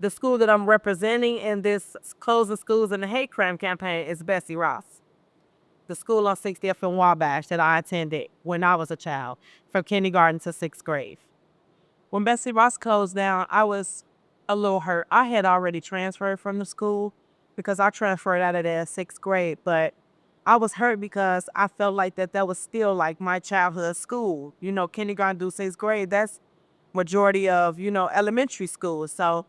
The school that I'm representing in this Closing Schools in the Hate Crime campaign is Bessie Ross, the school on 60th and Wabash that I attended when I was a child, from kindergarten to 6th grade. When Bessie Ross closed down, I was a little hurt. I had already transferred from the school because I transferred out of there 6th grade, but I was hurt because I felt like that was still like my childhood school. You know, kindergarten through 6th grade, that's majority of, elementary school. So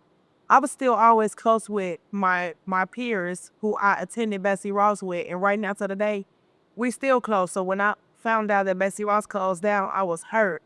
I was still always close with my peers who I attended Bessie Ross with. And right now to the day, we still close. So when I found out that Bessie Ross closed down, I was hurt,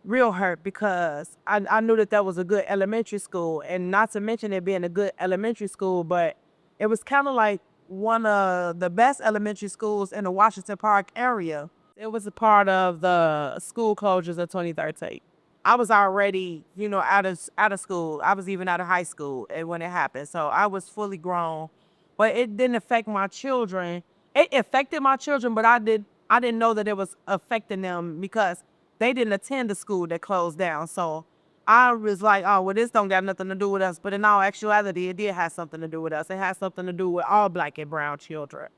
real hurt, because I knew that was a good elementary school. And not to mention it being a good elementary school, but it was kind of like one of the best elementary schools in the Washington Park area. It was a part of the school closures of 2013. I was already, out of school. I was even out of high school when it happened. So I was fully grown. But it didn't affect my children. It affected my children, but I didn't know that it was affecting them because they didn't attend the school that closed down. So I was like, oh, well, this don't got nothing to do with us. But in all actuality, it did have something to do with us. It has something to do with all Black and brown children.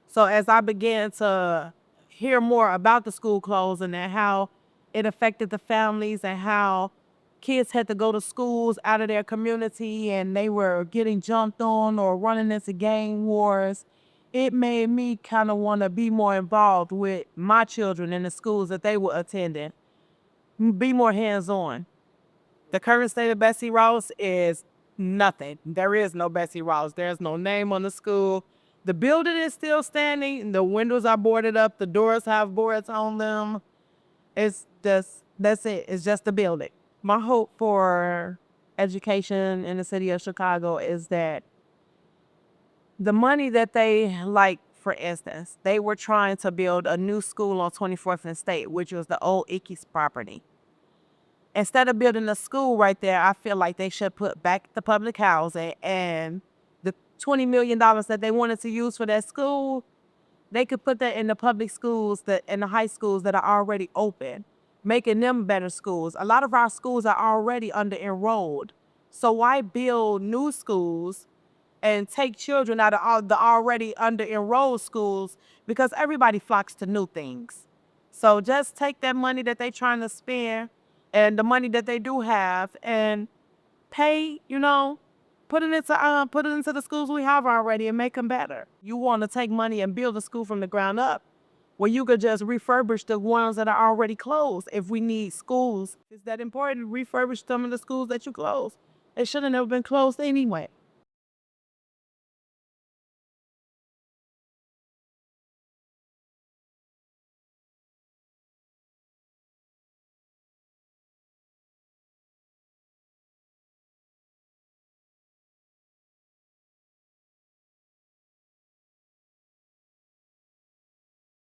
So as I began to hear more about the school closing and how it affected the families and how kids had to go to schools out of their community and they were getting jumped on or running into gang wars, it made me kind of want to be more involved with my children in the schools that they were attending, be more hands-on. The current state of Bessie Ross is nothing. There is no Bessie Ross. There's no name on the school. The building is still standing. The windows are boarded up. The doors have boards on them. That's it. It's just a building. My hope for education in the city of Chicago is that the money that they, like, for instance, they were trying to build a new school on 24th and State, which was the old Ickes property. Instead of building a school right there, I feel like they should put back the public housing, and the $20 million that they wanted to use for that school, they could put that in the public schools, in the high schools that are already open, making them better schools. A lot of our schools are already under-enrolled. So why build new schools and take children out of all the already under-enrolled schools, because everybody flocks to new things. So just take that money that they're trying to spend and the money that they do have and pay, put it into the schools we have already and make them better. You want to take money and build a school from the ground up, where you could just refurbish the ones that are already closed. If we need schools, it's that important to refurbish some of the schools that you closed. They should have never been closed anyway.